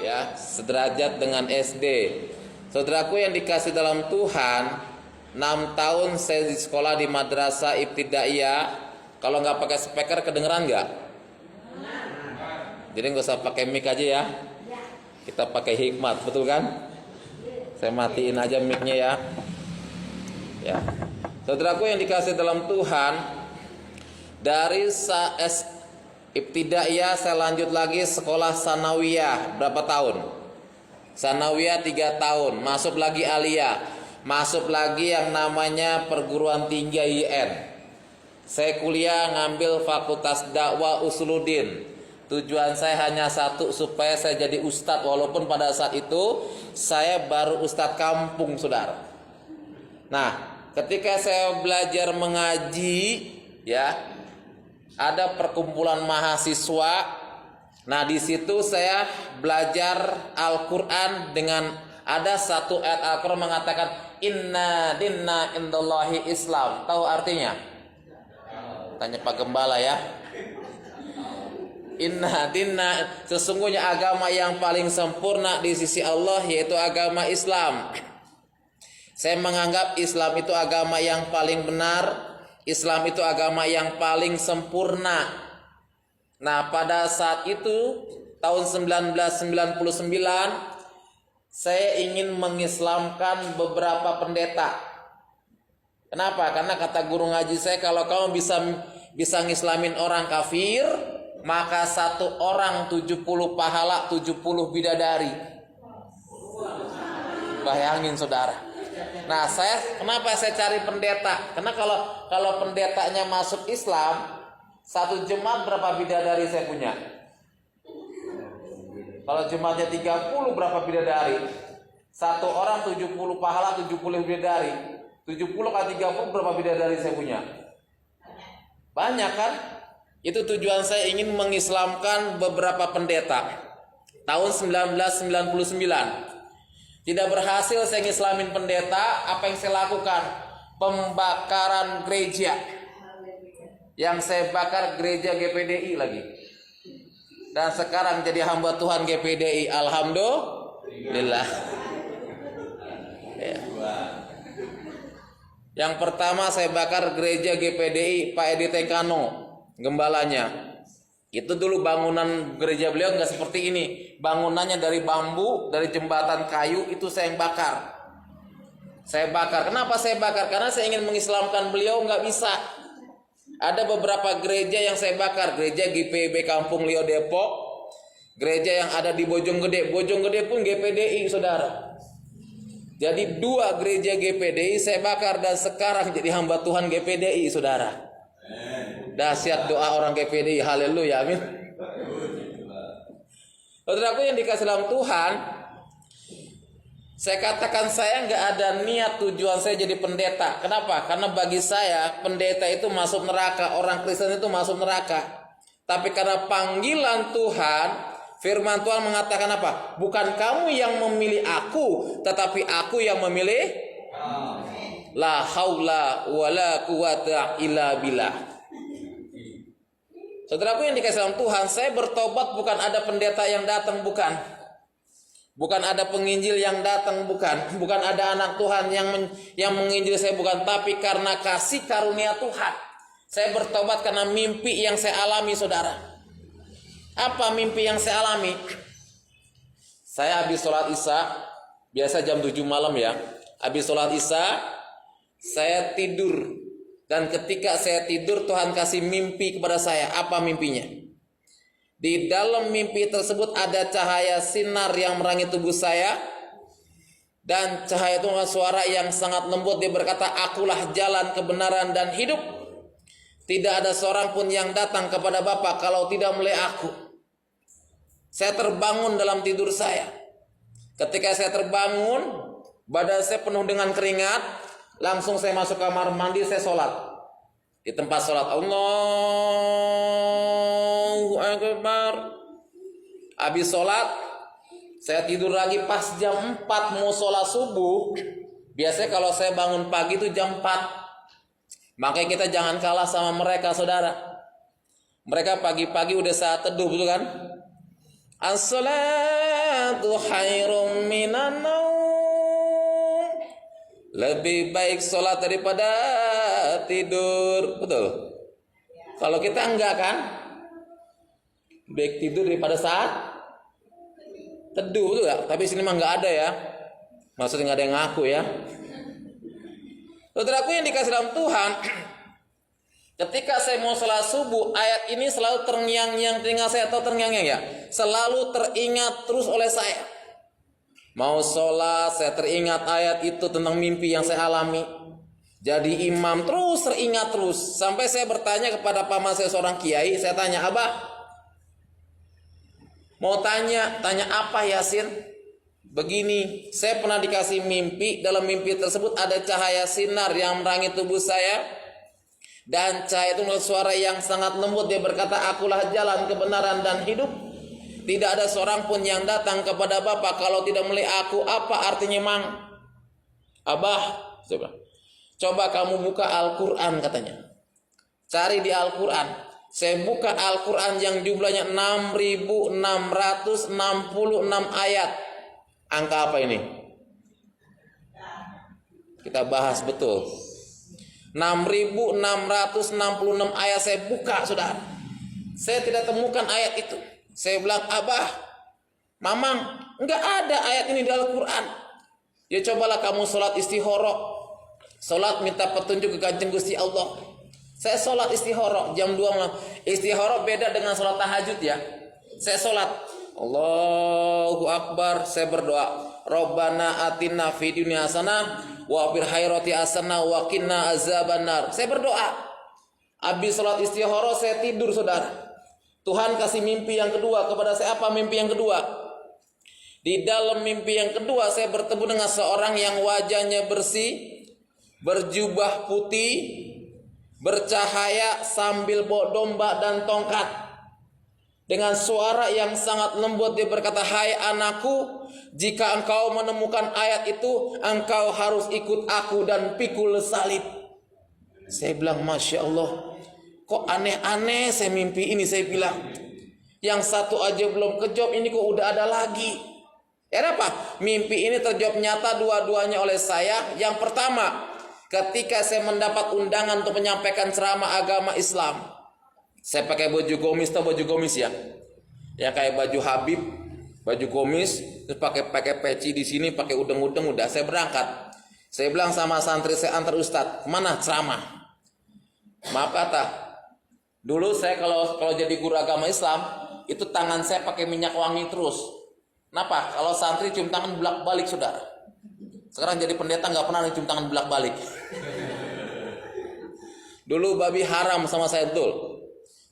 ya, sederajat dengan SD. Saudaraku yang dikasih dalam Tuhan, 6 tahun saya di sekolah di madrasah ibtidaiyah. Kalau nggak pakai speaker kedengeran nggak? Jadi nggak usah pakai mic aja ya. Kita pakai hikmat, betul kan? Saya matiin aja mic-nya ya. Ya. Saudaraku yang dikasih dalam Tuhan, dari ibtidaiyah saya lanjut lagi sekolah sanawiyah berapa tahun? Sanawiyah 3 tahun, masuk lagi aliyah, masuk lagi yang namanya perguruan tinggi IN. Saya kuliah ngambil fakultas dakwah Usuluddin. Tujuan saya hanya satu, supaya saya jadi ustadz, walaupun pada saat itu saya baru ustadz kampung, saudara. Nah, ketika saya belajar mengaji, ya, ada perkumpulan mahasiswa. Nah, di situ saya belajar Al-Qur'an dengan ada satu ayat Al-Qur'an mengatakan inna dinna indallahi Islam. Tahu artinya? Tanya Pak Gembala ya. Inna dinna, sesungguhnya agama yang paling sempurna di sisi Allah yaitu agama Islam. Saya menganggap Islam itu agama yang paling benar, Islam itu agama yang paling sempurna. Nah, pada saat itu tahun 1999 saya ingin mengislamkan beberapa pendeta. Kenapa? Karena kata guru ngaji saya, kalau kamu bisa ngislamin orang kafir, maka 1 orang 70 pahala 70 bidadari. Bayangin saudara. Nah, kenapa saya cari pendeta? Karena kalau pendetanya masuk Islam, 1 jemaat berapa bidadari saya punya? Kalau jemaatnya 30 berapa bidadari? 1 orang 70 pahala 70 bidadari. 70 kali 30 berapa bidadari saya punya? Banyak kan? Itu tujuan saya, ingin mengislamkan beberapa pendeta. Tahun 1999. Tidak berhasil saya ngislamin pendeta, apa yang saya lakukan? Pembakaran gereja. Yang saya bakar gereja GPDI lagi. Dan sekarang jadi hamba Tuhan GPDI. Alhamdulillah. Ya. Yang pertama saya bakar gereja GPDI Pak Edi Tengkano, gembalanya. Itu dulu bangunan gereja beliau nggak seperti ini. Bangunannya dari bambu, dari jembatan kayu, itu saya yang bakar. Saya bakar. Kenapa saya bakar? Karena saya ingin mengislamkan beliau, nggak bisa. Ada beberapa gereja yang saya bakar. Gereja GPIB Kampung Lio Depok, gereja yang ada di Bojonggede. Bojonggede pun GPDI, saudara. Jadi 2 gereja GPDI saya bakar, dan sekarang jadi hamba Tuhan GPDI, saudara. Dahsyat doa orang GPDI, haleluya, amin. Saudaraku yang dikasih dalam Tuhan, saya katakan saya nggak ada niat tujuan saya jadi pendeta. Kenapa? Karena bagi saya pendeta itu masuk neraka, orang Kristen itu masuk neraka. Tapi karena panggilan Tuhan, firman Tuhan mengatakan apa? Bukan kamu yang memilih aku, tetapi aku yang memilih. La haula wala quwata illa billah. Saudaraku yang dikasih dalam Tuhan, saya bertobat bukan ada pendeta yang datang, bukan. Bukan ada penginjil yang datang, bukan. Bukan ada anak Tuhan yang menginjil saya, bukan. Tapi karena kasih karunia Tuhan. Saya bertobat karena mimpi yang saya alami, saudara. Apa mimpi yang saya alami? Saya habis sholat isya, biasa jam 7 malam ya. Habis sholat isya, saya tidur. Dan ketika saya tidur, Tuhan kasih mimpi kepada saya. Apa mimpinya? Di dalam mimpi tersebut ada cahaya sinar yang menerangi tubuh saya. Dan cahaya itu dengan suara yang sangat lembut. Dia berkata, akulah jalan kebenaran dan hidup. Tidak ada seorang pun yang datang kepada Bapa kalau tidak melalui aku. Saya terbangun dalam tidur saya. Ketika saya terbangun, badan saya penuh dengan keringat. Langsung saya masuk kamar mandi, saya sholat. Di tempat sholat, Allahu Akbar. Habis sholat, saya tidur lagi pas jam 4 mau sholat subuh. Biasanya kalau saya bangun pagi itu jam 4. Makanya kita jangan kalah sama mereka, saudara. Mereka pagi-pagi udah saat teduh, betul kan? As-salatu As-salatu khairum minan naum. Lebih baik sholat daripada tidur. Betul? Kalau kita enggak kan? Baik tidur daripada saat teduh, betul gak? Tapi sini mah enggak ada ya. Maksudnya enggak ada yang ngaku ya. Saudaraku yang dikasih dalam Tuhan, ketika saya mau sholat subuh, ayat ini selalu terngiang-ngiang telinga saya, atau terngiang-ngiang ya, selalu teringat terus oleh saya. Mau sholat, saya teringat ayat itu tentang mimpi yang saya alami. Jadi imam terus teringat terus, sampai saya bertanya kepada paman saya seorang kiai, saya tanya, Abah, mau tanya apa Yasin? Begini, saya pernah dikasih mimpi, dalam mimpi tersebut ada cahaya sinar yang menerangi tubuh saya. Dan cahaya itu melalui suara yang sangat lembut, dia berkata, akulah jalan kebenaran dan hidup. Tidak ada seorang pun yang datang kepada Bapak kalau tidak melihat aku. Apa artinya mang? Abah, coba kamu buka Al-Quran katanya. Cari di Al-Quran. Saya buka Al-Quran yang jumlahnya 6.666 ayat. Angka apa ini? Kita bahas betul. 6.666 ayat saya buka, saudara. Saya tidak temukan ayat itu. Saya bilang, Abah, Mamang, enggak ada ayat ini di Al-Quran. Ya cobalah kamu sholat istihoro. Sholat minta petunjuk ke Kanjeng Gusti Allah. Saya sholat istihoro jam 2 malam. Istihoro beda dengan sholat tahajud ya. Saya sholat, Allahu Akbar, saya berdoa, Rabbana atina fid dunya hasanah wa fil akhirati hasanah wa qina azabannar. Saya berdoa. Habis salat istihara saya tidur, saudara. Tuhan kasih mimpi yang kedua kepada saya. Apa mimpi yang kedua? Di dalam mimpi yang kedua saya bertemu dengan seorang yang wajahnya bersih, berjubah putih, bercahaya sambil bawa domba dan tongkat. Dengan suara yang sangat lembut dia berkata, hai anakku, jika engkau menemukan ayat itu, engkau harus ikut aku dan pikul salib. Saya bilang, Masya Allah, kok aneh-aneh saya mimpi ini. Saya bilang, yang satu aja belum kejawab, ini kok udah ada lagi. Ya apa? Mimpi ini terjawab nyata dua-duanya oleh saya. Yang pertama, ketika saya mendapat undangan untuk menyampaikan ceramah agama Islam. Saya pakai baju komis, atau baju komis ya, yang kayak baju Habib, baju komis, terus pakai peci di sini, pakai udeng-udeng, udah saya berangkat. Saya bilang sama santri saya, antar Ustadz, kemana ceramah? Maaf kata, dulu saya kalau jadi guru agama Islam, itu tangan saya pakai minyak wangi terus. Kenapa? Kalau santri cium tangan belak balik, saudara. Sekarang jadi pendeta nggak pernah cium tangan belak balik. Dulu babi haram sama saya betul.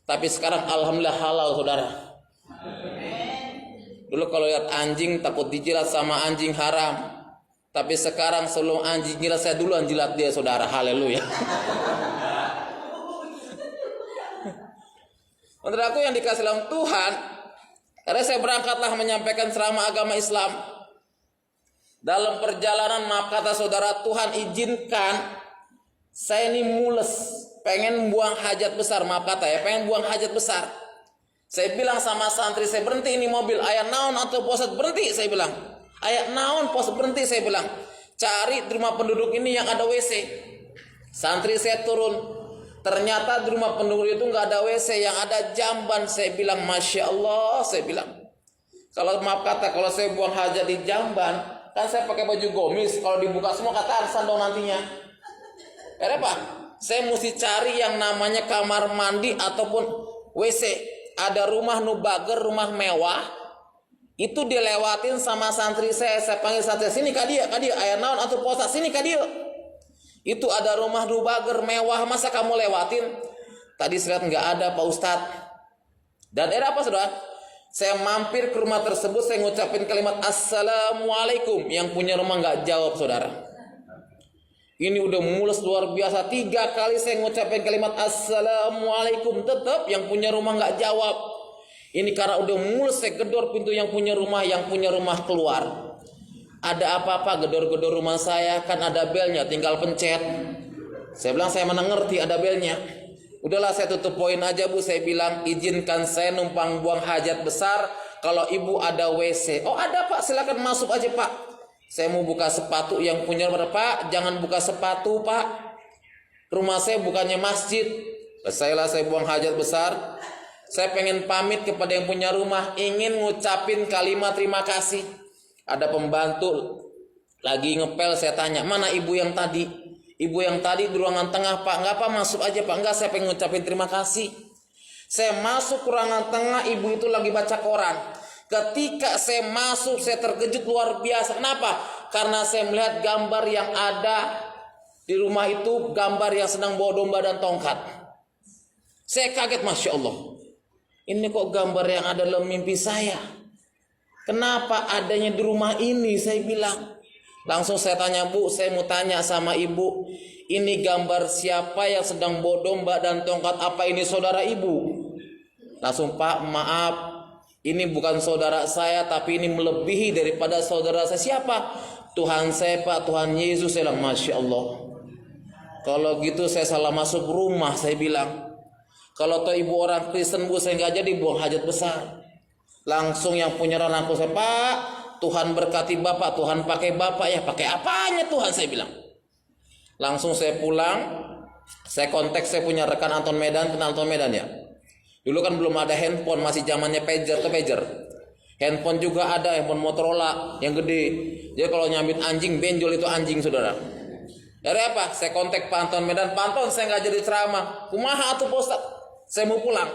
Tapi sekarang alhamdulillah halal, saudara. Dulu kalau lihat anjing takut dijilat sama anjing haram. Tapi sekarang sebelum anjing jilat saya duluan jilat dia, saudara. Haleluya. Menurut aku yang dikasih dalam Tuhan, karena saya berangkatlah menyampaikan ceramah agama Islam. Dalam perjalanan, maaf kata saudara, Tuhan izinkan saya ini mules, pengen buang hajat besar, maaf kata ya, pengen buang hajat besar. Saya bilang sama santri saya, berhenti ini mobil, ayat naon atau posat berhenti, saya bilang. Ayat naon pos berhenti, saya bilang. Cari di rumah penduduk ini yang ada WC. Santri saya turun, ternyata di rumah penduduk itu nggak ada WC, yang ada jamban. Saya bilang, Masya Allah, saya bilang. Kalau maaf kata, kalau saya buang hajat di jamban, kan saya pakai baju gomis, kalau dibuka semua kata arsan dong nantinya. Kenapa? Saya mesti cari yang namanya kamar mandi ataupun WC. Ada rumah nubager, rumah mewah. Itu dilewatin sama santri saya. Saya panggil santri, sini kadia, ayah naon atau posa, sini kadia. Itu ada rumah nubager mewah, masa kamu lewatin? Tadi saya lihat nggak ada, Pak Ustadz. Dan era apa, saudara? Saya mampir ke rumah tersebut, saya ngucapin kalimat Assalamualaikum. Yang punya rumah nggak jawab, saudara. Ini udah mules luar biasa. 3 kali saya ngucapin kalimat Assalamualaikum, tetap yang punya rumah nggak jawab. Ini karena udah mules, saya gedor pintu yang punya rumah keluar. Ada apa-apa, gedor-gedor rumah saya, kan ada belnya, tinggal pencet. Saya bilang, saya mana ngerti ada belnya. Udahlah saya tutup poin aja Bu, saya bilang izinkan saya numpang buang hajat besar. kalau ibu ada WC. Oh ada Pak, silakan masuk aja Pak. Saya mau buka sepatu. Yang punya rumah, Pak jangan buka sepatu Pak. Rumah saya bukannya masjid. Saya buang hajat besar. Saya pengen pamit kepada yang punya rumah, ingin ngucapin kalimat terima kasih. Ada pembantu lagi ngepel, saya tanya, mana ibu yang tadi? Ibu yang tadi di ruangan tengah Pak. Enggak Pak, masuk aja Pak. Enggak, saya pengen ngucapin terima kasih. Saya masuk ke ruangan tengah, ibu itu lagi baca koran. Ketika saya masuk, saya terkejut luar biasa. Kenapa? Karena saya melihat gambar yang ada di rumah itu, gambar yang sedang bawa domba dan tongkat. Saya kaget, Masya Allah. Ini kok gambar yang ada dalam mimpi saya? Kenapa adanya di rumah ini? Saya bilang. Langsung saya tanya, Bu, saya mau tanya sama ibu, ini gambar siapa yang sedang bawa domba dan tongkat? Apa ini saudara ibu? Langsung, Pak, maaf, ini bukan saudara saya, tapi ini melebihi daripada saudara saya. Siapa? Tuhan saya Pak, Tuhan Yesus. Saya bilang, Masya Allah. Kalau gitu saya salah masuk rumah, saya bilang. Kalau toh ibu orang Kristen, Bu, saya nggak jadi buang hajat besar. Langsung yang punya rangkul saya, Pak, Tuhan berkati Bapak, Tuhan pakai Bapak ya. Pakai apanya Tuhan, saya bilang. Langsung saya pulang, saya kontak saya punya rekan Anton Medan, kenal Anton Medan ya. Dulu kan belum ada handphone, masih zamannya pager ke pager. Handphone juga ada, handphone Motorola yang gede. Jadi kalau nyambit anjing, benjol itu anjing saudara. Dari apa? Saya kontak Pak Anton Medan, Pak Anton saya nggak jadi ceramah. Kumaha atuh Pak Ustaz? Saya mau pulang.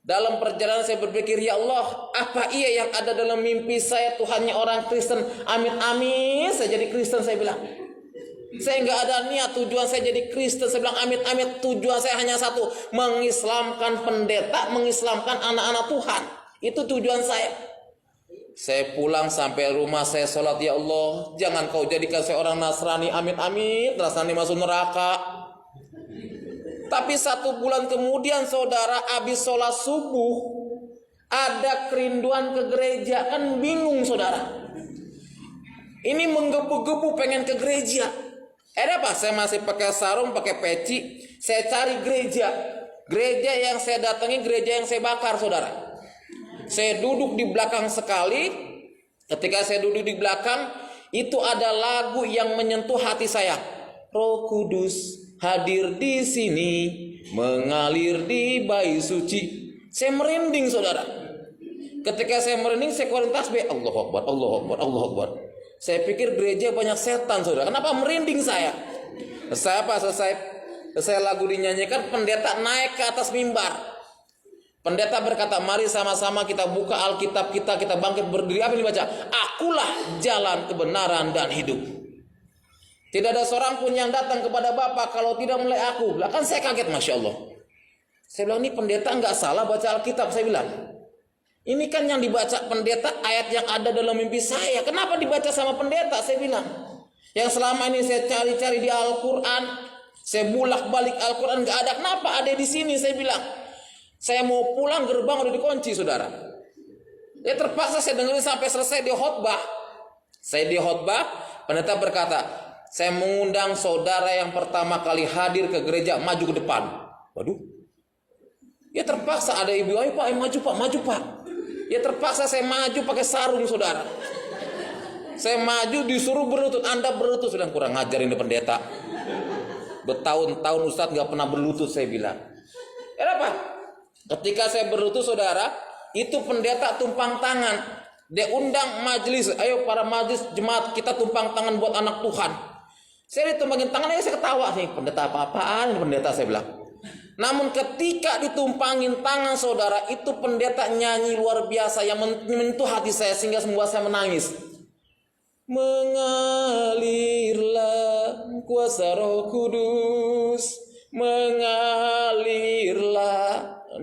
Dalam perjalanan saya berpikir, ya Allah, apa iya yang ada dalam mimpi saya Tuhannya orang Kristen? Amit-amit saya jadi Kristen, saya bilang. Saya nggak ada niat tujuan saya jadi Kristen. Saya bilang amit-amit tujuan saya hanya satu, mengislamkan pendeta, mengislamkan anak-anak Tuhan. Itu tujuan saya. Saya pulang sampai rumah, saya sholat, ya Allah, jangan kau jadikan saya orang Nasrani, amit-amit Nasrani masuk neraka. Tapi 1 bulan kemudian saudara, habis sholat subuh ada kerinduan ke gereja. Kan bingung saudara, ini menggebu-gebu pengen ke gereja. Apa? Saya masih pakai sarung, pakai peci. Saya cari gereja. Gereja yang saya datangi, gereja yang saya bakar saudara. Saya duduk di belakang sekali. Ketika saya duduk di belakang, itu ada lagu yang menyentuh hati saya. Roh Kudus hadir di sini, mengalir di bayi suci. Saya merinding saudara. Ketika saya merinding, saya keluarin tasbih, Allahu Akbar, Allahu Akbar, Allahu Akbar. Saya pikir gereja banyak setan saudara. Kenapa merinding saya? Selesai lagu dinyanyikan, pendeta naik ke atas mimbar. Pendeta berkata, mari sama-sama kita buka Alkitab kita bangkit berdiri. Apa yang dibaca? Akulah jalan kebenaran dan hidup. Tidak ada seorang pun yang datang kepada Bapa kalau tidak melalui aku. Kan saya kaget, Masya Allah. Saya bilang, ini pendeta nggak salah baca Alkitab. Saya bilang, ini kan yang dibaca pendeta ayat yang ada dalam mimpi saya. Kenapa dibaca sama pendeta? Saya bilang, yang selama ini saya cari-cari di Al-Quran, saya bulak-balik Al-Quran nggak ada. Kenapa ada di sini? Saya bilang, saya mau pulang, gerbang udah dikunci, saudara. Ya terpaksa saya dengerin sampai selesai di khotbah. Saya di khotbah, pendeta berkata, saya mengundang saudara yang pertama kali hadir ke gereja maju ke depan. Waduh. Ya terpaksa ada ibu, ayo Pak, maju Pak, maju Pak. Ya terpaksa saya maju pakai sarung saudara. Saya maju disuruh berlutut, Anda berlutut. Sudah kurang ngajar ini pendeta. Bertahun-tahun Ustadz gak pernah berlutut, saya bilang. Apa? Ketika saya berlutut saudara, itu pendeta tumpang tangan. Dia undang majelis, ayo para majelis jemaat kita tumpang tangan buat anak Tuhan. Saya ditumpangin tangan, saya ketawa nih, pendeta apa-apaan ini pendeta, saya bilang. Namun ketika ditumpangin tangan saudara, itu pendeta nyanyi luar biasa yang menyentuh hati saya sehingga membuat saya menangis. Mengalirlah kuasa Roh Kudus, mengalirlah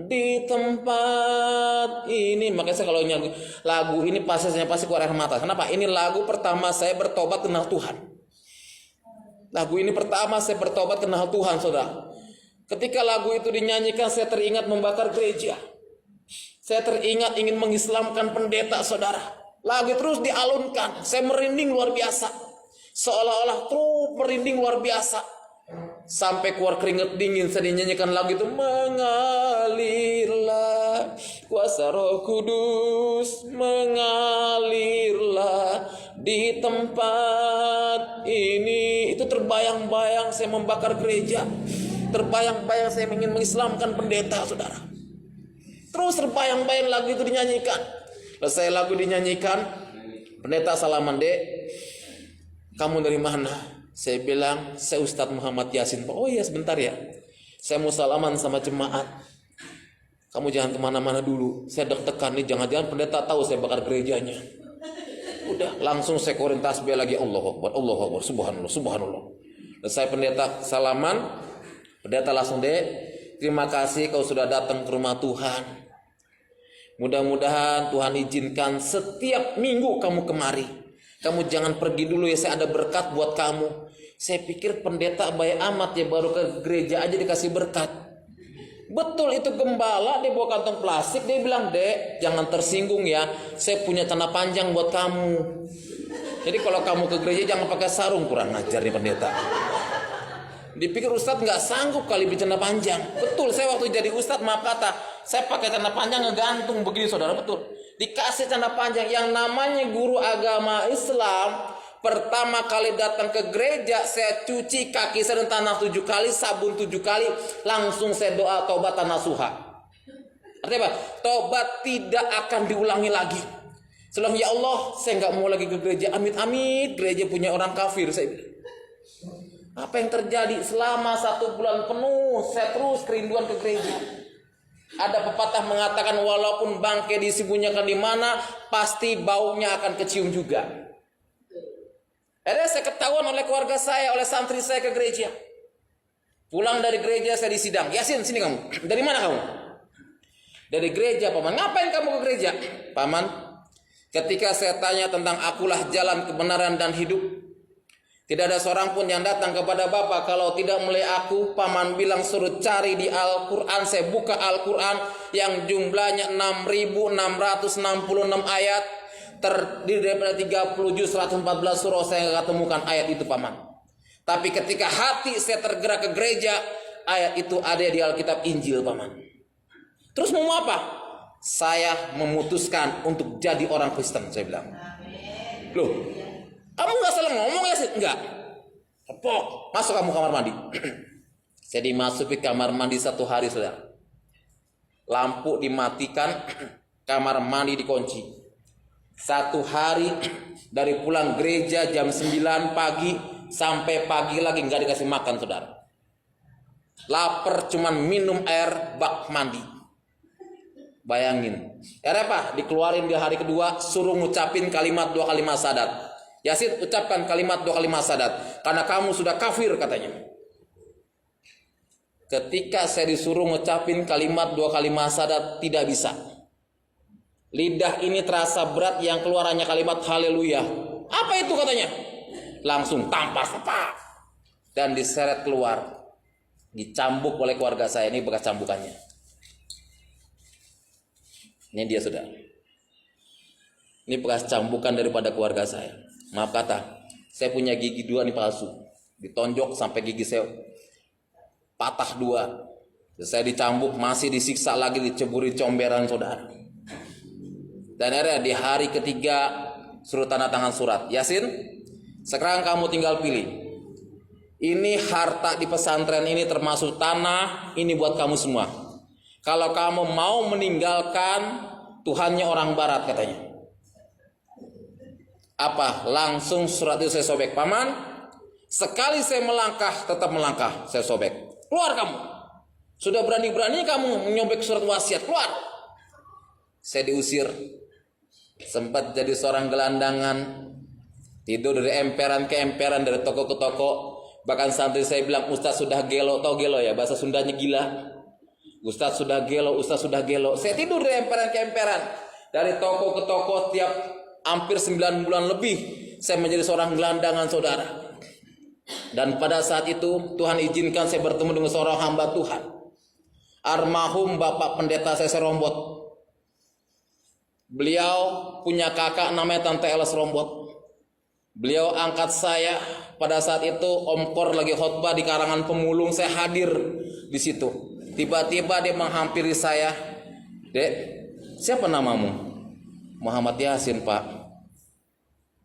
di tempat ini. Makanya saya kalau nyanyi lagu ini pasti keluar air mata. Kenapa? Ini lagu pertama saya bertobat kenal Tuhan. Lagu ini pertama saya bertobat kenal Tuhan, saudara. Ketika lagu itu dinyanyikan, saya teringat membakar gereja. Saya teringat ingin mengislamkan pendeta, saudara. Lagu terus dialunkan, saya merinding luar biasa. Seolah-olah terus merinding luar biasa. Sampai keluar keringat dingin, saya dinyanyikan lagu itu. Mengalirlah kuasa Roh Kudus mengalirlah di tempat ini. Itu terbayang-bayang saya membakar gereja, terbayang-bayang saya ingin mengislamkan pendeta, saudara. Terus terbayang-bayang lagu itu dinyanyikan. Selesai lagu dinyanyikan, pendeta salaman, "Dek, kamu dari mana?" Saya bilang, "Saya Ustadz Muhammad Yasin." "Oh iya, sebentar ya, saya mau salaman sama jemaat. Kamu jangan kemana-mana dulu, saya deg-degan nih, jangan-jangan pendeta tahu saya bakar gerejanya." Udah, langsung saya korin tasbih lagi, Allahu Akbar, Allahu Akbar, subhanallah, subhanallah. Selesai pendeta salaman, pendeta langsung, "Dek, terima kasih kau sudah datang ke rumah Tuhan. Mudah-mudahan Tuhan izinkan setiap minggu kamu kemari. Kamu jangan pergi dulu ya, saya ada berkat buat kamu." Saya pikir pendeta baik amat ya, baru ke gereja aja dikasih berkat. Betul, itu gembala, dia bawa kantong plastik, dia bilang, "Dek, jangan tersinggung ya, saya punya celana panjang buat kamu. Jadi kalau kamu ke gereja jangan pakai sarung." Kurang ajar nih pendeta. Dipikir Ustadz nggak sanggup kali bercanda panjang. Betul, saya waktu jadi Ustadz, maaf kata, saya pakai celana panjang ngegantung begini, saudara. Betul, dikasih celana panjang. Yang namanya guru agama Islam, pertama kali datang ke gereja, saya cuci kaki saya dengan tanah 7 kali, sabun 7 kali, langsung saya doa taubat nasuha. Artinya apa? Taubat tidak akan diulangi lagi. Selang, ya Allah, saya nggak mau lagi ke gereja. Amit-amit gereja punya orang kafir, saya bilang. Apa yang terjadi? Selama 1 bulan penuh saya terus kerinduan ke gereja. Ada pepatah mengatakan, walaupun bangkai disembunyikan di mana, pasti baunya akan kecium juga. Akhirnya saya ketahuan oleh keluarga saya, oleh santri saya ke gereja. Pulang dari gereja saya disidang. "Yasin, sini kamu. Dari mana kamu?" "Dari gereja, Paman." "Ngapain kamu ke gereja?" "Paman, ketika saya tanya tentang akulah jalan kebenaran dan hidup, tidak ada seorang pun yang datang kepada Bapak kalau tidak mulai aku." Paman bilang suruh cari di Al-Quran. Saya buka Al-Quran yang jumlahnya 6.666 ayat, terdiri daripada 30 juz, 114 surah. Saya nggak temukan ayat itu, Paman. Tapi ketika hati saya tergerak ke gereja, ayat itu ada di Alkitab Injil, Paman. Terus mau apa? Saya memutuskan untuk jadi orang Kristen, saya bilang. "Loh, kamu nggak salah ngomong ya sih?" "Enggak." "Tepok, masuk kamu kamar mandi." Saya dimasuki kamar mandi 1 hari, saudara. Lampu dimatikan, kamar mandi dikunci. 1 hari dari pulang gereja jam 9 pagi sampai pagi lagi nggak dikasih makan, saudara. Lapar, cuman minum air bak mandi. Bayangin. Apa? Dikeluarin di hari kedua, suruh ngucapin kalimat 2 kalimat syahadat. "Yasin, ucapkan kalimat 2 kalimat syahadat, karena kamu sudah kafir," katanya. Ketika saya disuruh ngucapin kalimat 2 kalimat syahadat, tidak bisa. Lidah ini terasa berat, yang keluar hanya kalimat haleluya. "Apa itu?" katanya. Langsung tampar, sepak, dan diseret keluar. Dicambuk oleh keluarga saya. Ini bekas cambukannya. Ini dia, saudara. Ini bekas cambukan daripada keluarga saya. Maaf kata, saya punya gigi 2 nih palsu. Ditonjok sampai gigi saya patah 2. Saya dicambuk, masih disiksa lagi, diceburi comberan, saudara. Dan akhirnya di hari ketiga suruh tanda tangan surat. "Yasin, sekarang kamu tinggal pilih. Ini harta di pesantren ini termasuk tanah, ini buat kamu semua. Kalau kamu mau meninggalkan, Tuhannya orang barat," katanya. Apa? Langsung surat itu saya sobek. "Paman, sekali saya melangkah, tetap melangkah, saya sobek. Keluar kamu. Sudah berani-berani kamu menyobek surat wasiat, keluar." Saya diusir. Sempat jadi seorang gelandangan, tidur dari emperan ke emperan, dari toko ke toko. Bahkan santri saya bilang, "Ustaz sudah gelo." Tahu gelo ya, bahasa Sundanya gila. "Ustaz sudah gelo, Ustaz sudah gelo." Saya tidur dari emperan ke emperan, dari toko ke toko. Tiap hampir 9 bulan lebih saya menjadi seorang gelandangan, saudara. Dan pada saat itu Tuhan izinkan saya bertemu dengan seorang hamba Tuhan, almarhum Bapak Pendeta saya Rombot. Beliau punya kakak namanya Tante Eles Rombot. Beliau angkat saya pada saat itu. Om Kor lagi khotbah di Karangan Pemulung, saya hadir di situ. Tiba-tiba dia menghampiri saya. Dek, siapa namamu? Muhammad Yasin, Pak.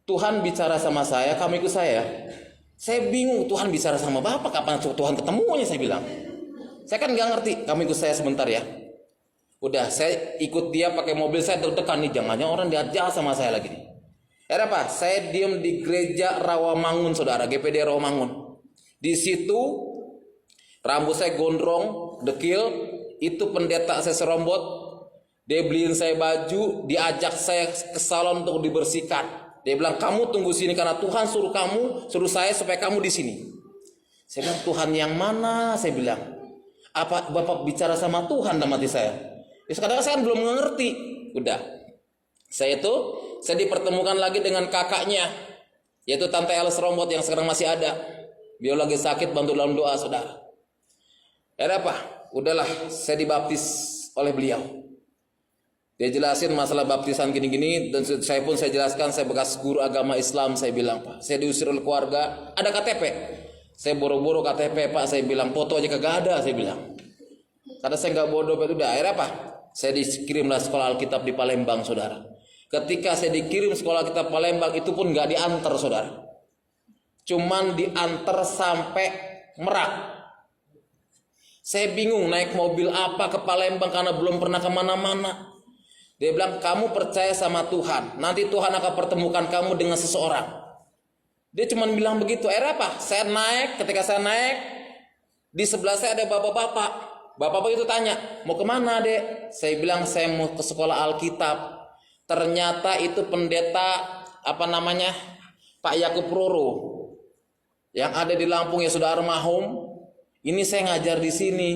Tuhan bicara sama saya, kamu ikut saya. Saya bingung, Tuhan bicara sama Bapak, kapan Tuhan ketemunya, saya bilang. Saya kan nggak ngerti, kamu ikut saya sebentar ya. Udah, saya ikut dia pakai mobil, saya deg-degan nih, jangan-jangan orang lihat jahat sama saya lagi nih. Apa? Saya diem di gereja Rawamangun, saudara, GPD Rawamangun. Di situ rambut saya gondrong, dekil, itu pendeta saya serombot. Dia beliin saya baju, diajak saya ke salon untuk dibersihkan. Dia bilang, kamu tunggu sini karena Tuhan suruh saya supaya kamu di sini. Saya bilang, Tuhan yang mana? Saya bilang, apa Bapak bicara sama Tuhan dalam hati saya? Ya kadang-kadang saya kan belum mengerti. Udah, saya dipertemukan lagi dengan kakaknya, yaitu Tante Els Rombot yang sekarang masih ada. Beliau lagi sakit, bantu dalam doa, saudara. Apa? Udahlah, saya dibaptis oleh beliau. Dia jelasin masalah baptisan gini-gini, dan saya jelaskan, saya bekas guru agama Islam. Saya bilang, Pak, saya diusir oleh keluarga, ada KTP. Saya boro-boro KTP, Pak. Saya bilang, foto aja kagak ada, saya bilang. Karena saya nggak bodoh, udah. Akhirnya apa? Saya dikirimlah sekolah Alkitab di Palembang, saudara. Ketika saya dikirim sekolah Alkitab Palembang, itu pun nggak diantar, saudara. Cuman diantar sampai Merak. Saya bingung naik mobil apa ke Palembang karena belum pernah kemana-mana. Dia bilang, kamu percaya sama Tuhan, nanti Tuhan akan pertemukan kamu dengan seseorang. Dia cuma bilang begitu. Akhirnya apa? Ketika saya naik, di sebelah saya ada bapak-bapak. Bapak-bapak itu tanya, mau kemana, Dek? Saya bilang, saya mau ke sekolah Alkitab. Ternyata itu pendeta, Pak Yakub Roro, yang ada di Lampung, ya sudah almarhum. Ini saya ngajar di sini,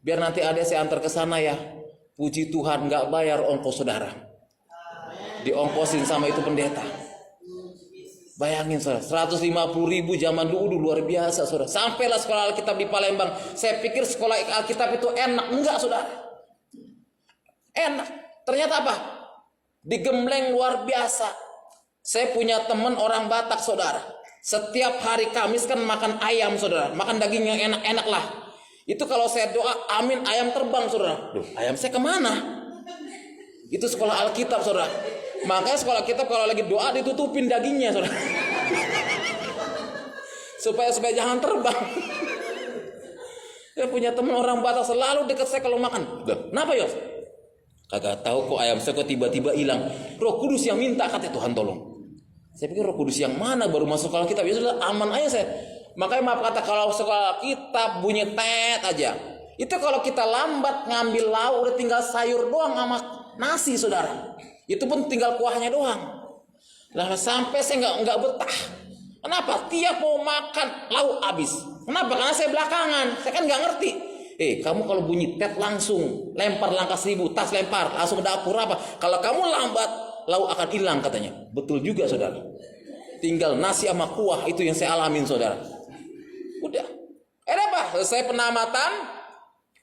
biar nanti ada saya antar ke sana ya. Puji Tuhan, nggak bayar ongkos, saudara. Diongkosin sama itu pendeta. Bayangin, saudara, 150.000 zaman dulu, luar biasa, saudara. Sampailah sekolah Alkitab di Palembang. Saya pikir sekolah Alkitab itu enak, enggak, saudara. Enak. Ternyata apa? Digembleng luar biasa. Saya punya teman orang Batak, saudara. Setiap hari Kamis kan makan ayam, saudara. Makan daging yang enak-enak lah. Itu kalau saya doa, amin, ayam terbang, saudara. Loh, ayam saya kemana? Itu sekolah Alkitab, saudara. Makanya sekolah Alkitab kalau lagi doa ditutupin dagingnya, saudara. supaya jangan terbang. Saya punya teman orang Batak selalu dekat saya kalau makan. Loh, kenapa, Yos? Kagak tahu kok ayam saya kok tiba-tiba hilang. Roh Kudus yang minta, kata Tuhan tolong. Saya pikir Roh Kudus yang mana baru masuk sekolah Alkitab. Ya sudah, aman aja saya. Makanya maaf kata, kalau sekolah Alkitab bunyi tet aja, itu kalau kita lambat ngambil lauk udah tinggal sayur doang sama nasi, saudara. Itu pun tinggal kuahnya doang. Lah sampai saya nggak betah. Kenapa? Tiap mau makan lauk habis. Kenapa? Karena saya belakangan. Saya kan nggak ngerti. Kamu kalau bunyi tet langsung lempar langkah 1000, tas lempar langsung ke dapur apa? Kalau kamu lambat, lauk akan hilang, katanya. Betul juga, saudara. Tinggal nasi sama kuah, itu yang saya alamin, saudara. Udah. Apa? Selesai penamatan,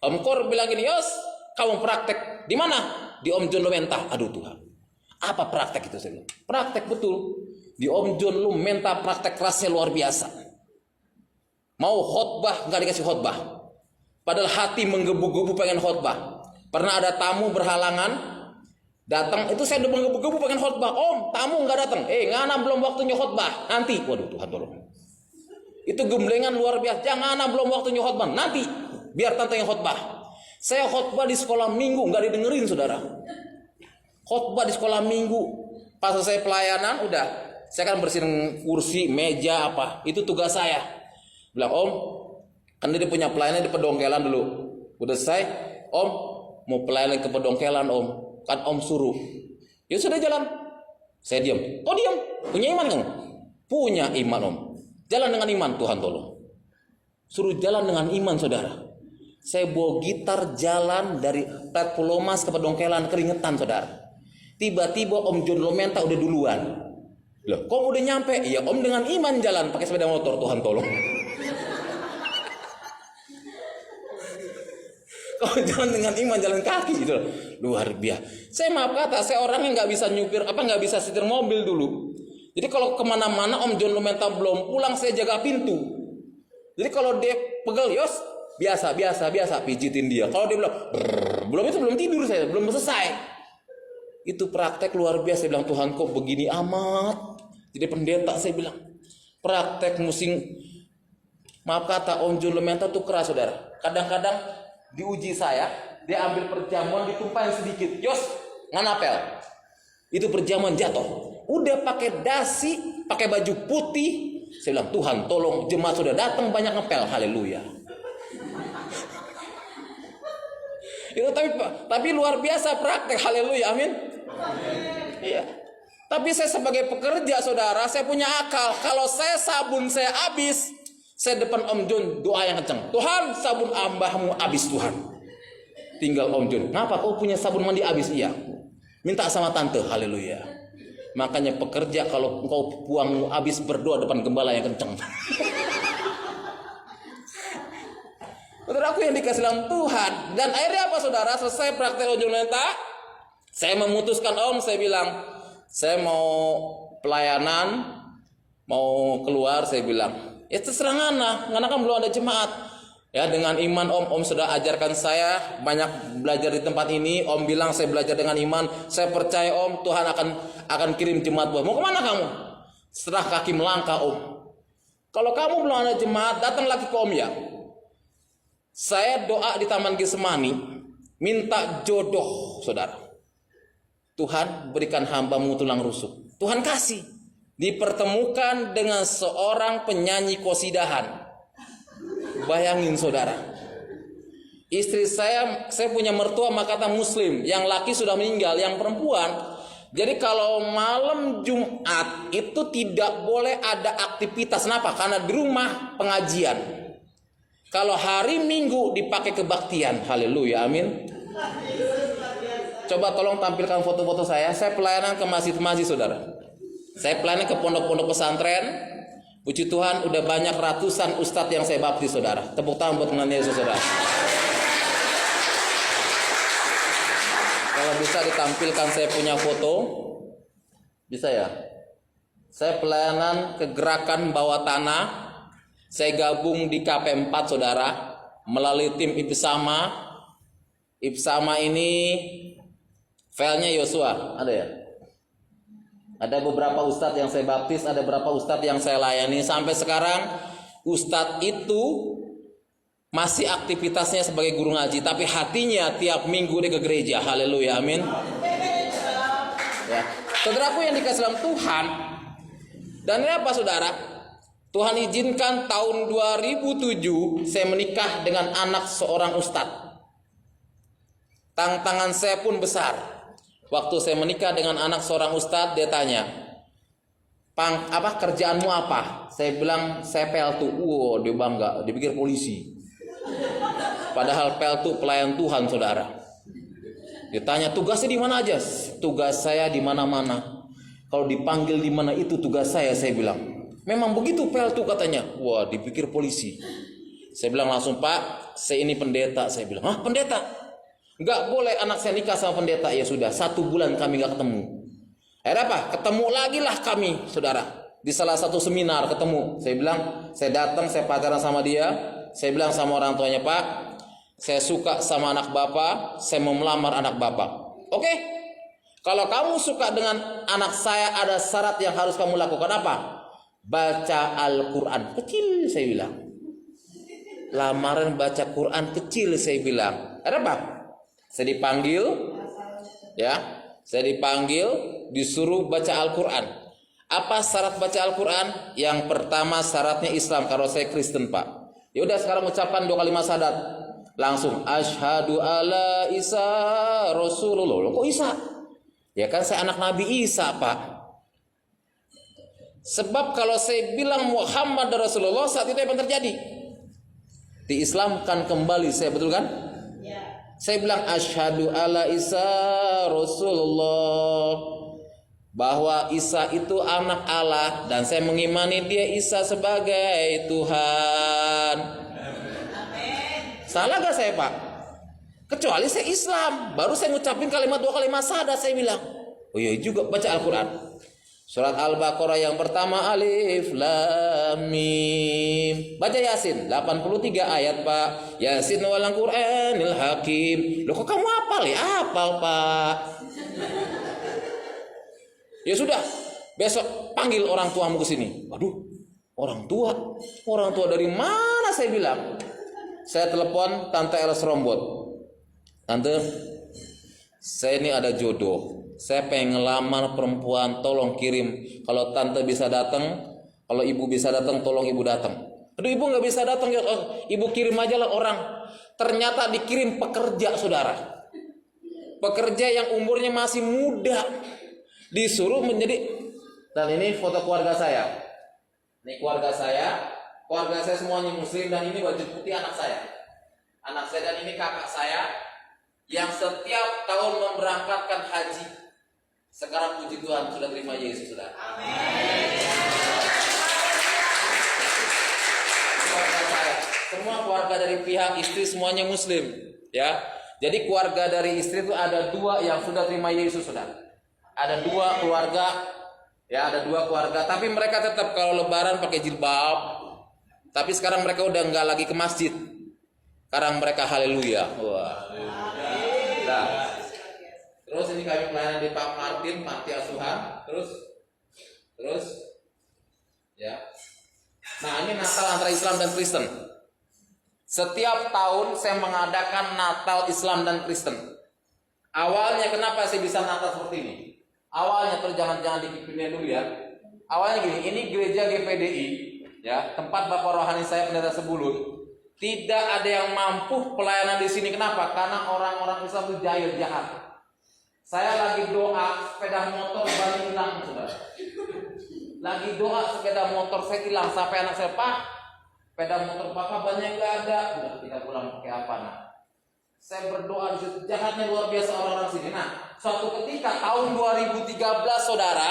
Om Kor bilang gini, Yos, kamu praktek di mana? Di Om John Lumenta. Aduh Tuhan, apa praktek itu? Saya bilang, praktek betul. Di Om John Lumenta praktek kerasnya luar biasa. Mau khotbah nggak dikasih khotbah. Padahal hati menggebu-gebu pengen khotbah. Pernah ada tamu berhalangan datang, itu saya udah menggebu-gebu pengen khotbah. Om, tamu nggak datang. Ngana belum waktunya khotbah. Nanti. Waduh Tuhan tolong. Itu gemblengan luar biasa. Jangan, belum waktunya khotbah. Nanti biar tante yang khotbah. Saya khotbah di sekolah minggu nggak didengerin, saudara. Khotbah di sekolah minggu. Pas saya pelayanan udah, saya kan bersihin kursi, meja apa. Itu tugas saya. Bilang, Om, kan dia punya pelayanan di Pedongkelan dulu. Udah selesai, Om mau pelayanan ke Pedongkelan, Om. Kan Om suruh. Ya sudah jalan. Saya diam. Kok diam? Punya iman kamu? Punya iman, Om. Jalan dengan iman, Tuhan tolong. Suruh jalan dengan iman, saudara. Saya bawa gitar jalan dari Plat Pulau Mas ke Pedongkelan, keringetan, saudara. Tiba-tiba Om John Lumenta udah duluan. Loh, kok udah nyampe? Iya, Om dengan iman jalan pakai sepeda motor, Tuhan tolong. Kalau jalan dengan iman, jalan kaki gitu, luar biasa. Saya maaf kata, saya orang yang nggak bisa nyupir, nggak bisa setir mobil dulu. Jadi kalau kemana-mana Om John Lumenta belum pulang, saya jaga pintu. Jadi kalau dia pegel, Yos, biasa, pijitin dia. Kalau dia bilang, Belum tidur saya, belum selesai. Itu praktek luar biasa. Saya bilang, Tuhan kok begini amat. Jadi pendeta saya bilang, praktek musim, maaf kata Om Jun Lementa tuh keras saudara. Kadang-kadang diuji saya, dia ambil perjamuan ditumpahin sedikit, yos nganapel. Itu perjamuan jatuh. Udah pakai dasi, pakai baju putih. Saya bilang, Tuhan tolong, jemaat sudah datang banyak ngepel, haleluya. Itu tapi luar biasa praktek, haleluya, amin. Iya. Tapi saya sebagai pekerja saudara, saya punya akal. Kalau sabun saya habis, saya depan Om Jun doa yang kencang. Tuhan, sabun ambahmu habis Tuhan. Tinggal Om Jun, kenapa kau punya sabun mandi habis? Iya. Minta sama tante, haleluya. Makanya pekerja kalau engkau buangmu habis, berdoa depan gembala yang kencang. Saudara aku yang dikasih dalam Tuhan. Dan akhirnya apa saudara? Selesai praktek ujung lenta, saya memutuskan saya bilang, saya mau pelayanan, mau keluar, saya bilang, ya terserah ngana kan belum ada jemaat. Ya dengan iman Om sudah ajarkan saya banyak belajar di tempat ini. Om bilang saya belajar dengan iman, saya percaya Om Tuhan akan kirim jemaat buat. Mau kemana kamu? Setelah kaki melangkah Om. Kalau kamu belum ada jemaat, datang lagi ke Om ya. Saya doa di Taman Getsemani, minta jodoh saudara. Tuhan berikan hambamu tulang rusuk. Tuhan kasih. Dipertemukan dengan seorang penyanyi qosidahan. Bayangin saudara. Istri saya punya mertua makata muslim. Yang laki sudah meninggal, yang perempuan. Jadi kalau malam Jumat itu tidak boleh ada aktivitas. Kenapa? Karena di rumah pengajian. Kalau hari Minggu dipakai kebaktian. Haleluya, amin. Coba tolong tampilkan foto-foto saya. Saya pelayanan ke masjid-masjid saudara. Saya pelayanan ke pondok-pondok pesantren. Puji Tuhan udah banyak ratusan ustadz yang saya baptis saudara. Tepuk tangan buat Tuhan Yesus saudara. Kalau bisa ditampilkan saya punya foto. Bisa ya? Saya pelayanan ke gerakan bawah tanah. Saya gabung di KP4 saudara, melalui tim Ibsama. Ibsama ini filenya Yosua, ada ya? Ada beberapa ustadz yang saya baptis, ada beberapa ustadz yang saya layani. Sampai sekarang ustadz itu masih aktivitasnya sebagai guru ngaji, tapi hatinya tiap minggu dia ke gereja. Haleluya, amin. Ya. Saudaraku yang dikasih dalam Tuhan. Dan ini apa saudara? Tuhan izinkan tahun 2007 saya menikah dengan anak seorang ustadz. Tantangan saya pun besar. Waktu saya menikah dengan anak seorang ustadz, dia tanya, kerjaanmu apa? Saya bilang saya peltu. Dia bangga, dia pikir polisi. Padahal peltu pelayan Tuhan saudara. Dia tanya tugasnya di mana aja? Tugas saya di mana-mana. Kalau dipanggil di mana itu tugas saya bilang. Memang begitu peltu katanya. Wah, dipikir polisi. Saya bilang langsung, Pak, saya ini pendeta. Saya bilang, hah pendeta? Enggak boleh anak saya nikah sama pendeta. Ya sudah, 1 bulan kami gak ketemu. Akhirnya apa? Ketemu lagi lah kami, saudara. Di salah satu seminar ketemu. Saya bilang, saya datang, saya pacaran sama dia. Saya bilang sama orang tuanya, Pak, saya suka sama anak Bapak. Saya mau melamar anak Bapak. Oke? Kalau kamu suka dengan anak saya, ada syarat yang harus kamu lakukan. Apa? Baca Al-Quran. Kecil saya bilang. Lamaran baca Quran kecil saya bilang. Ada apa? Saya dipanggil. Ya. Saya dipanggil. Disuruh baca Al-Quran. Apa syarat baca Al-Quran? Yang pertama syaratnya Islam. Kalau saya Kristen Pak. Yaudah sekarang ucapkan 2 kalimat syahadat. Langsung. Asyhadu alla Isa Rasulullah. Loh, kok Isa? Ya kan saya anak Nabi Isa Pak. Sebab kalau saya bilang Muhammad Rasulullah, saat itu apa yang terjadi? Diislamkan kembali saya, betul kan? Ya. Saya bilang asyhadu alla Isa Rasulullah, bahwa Isa itu anak Allah dan saya mengimani dia Isa sebagai Tuhan. Amin. Salah gak saya Pak? Kecuali saya Islam, baru saya ngucapin kalimat 2 kalimat syahadat saya bilang. Oh iya juga baca Al-Quran. Surat Al-Baqarah yang pertama alif lam mim. Baca Yasin 83 ayat, Pak. Yasin wal Qur'anil Hakim. Loh kok kamu hafal ya? Hafal, Pak. Ya sudah, besok panggil orang tuamu ke sini. Waduh, orang tua? Orang tua dari mana saya bilang? Saya telepon Tante Eles Rombot. Tante, saya ini ada jodoh. Saya pengen ngelamar perempuan, tolong kirim. Kalau tante bisa datang, kalau ibu bisa datang, tolong ibu datang. Aduh, ibu nggak bisa datang ya. Oh, ibu kirim aja lah orang. Ternyata dikirim pekerja, saudara. Pekerja yang umurnya masih muda, disuruh menjadi. Dan ini foto keluarga saya. Ini keluarga saya semuanya muslim, dan ini baju putih anak saya. Anak saya dan ini kakak saya yang setiap tahun memberangkatkan haji. Sekarang puji Tuhan sudah terima Yesus, saudara. Amin. Keluarga saya, semua keluarga dari pihak istri semuanya muslim, ya. Jadi keluarga dari istri itu ada 2 yang sudah terima Yesus, saudara. Ada 2 keluarga, ya, ada 2 keluarga. Tapi mereka tetap kalau Lebaran pakai jilbab. Tapi sekarang mereka udah nggak lagi ke masjid. Sekarang mereka haleluya. Wah. Nah. Terus ini kami pelayanan di Pak Martin, Panti Asuhan. Terus, ya. Nah, ini Natal antara Islam dan Kristen. Setiap tahun saya mengadakan Natal Islam dan Kristen. Awalnya kenapa saya bisa Natal seperti ini? Awalnya terus jangan dikipinnya dulu ya. Awalnya gini, ini gereja GPDI, ya, tempat Bapak rohani saya Pendeta Sebulun. Tidak ada yang mampu pelayanan di sini. Kenapa? Karena orang-orang Islam itu jahil, jahat. Saya lagi doa sepeda motor banyak hilang, saudara. Lagi doa sepeda motor saya hilang, sampai anak saya, Pak, sepeda motor Papa banyak nggak ada. Udah, kita pulang pakai apa, nak? Saya berdoa di situ, jahatnya luar biasa orang-orang sini. Nah, suatu ketika tahun 2013, saudara,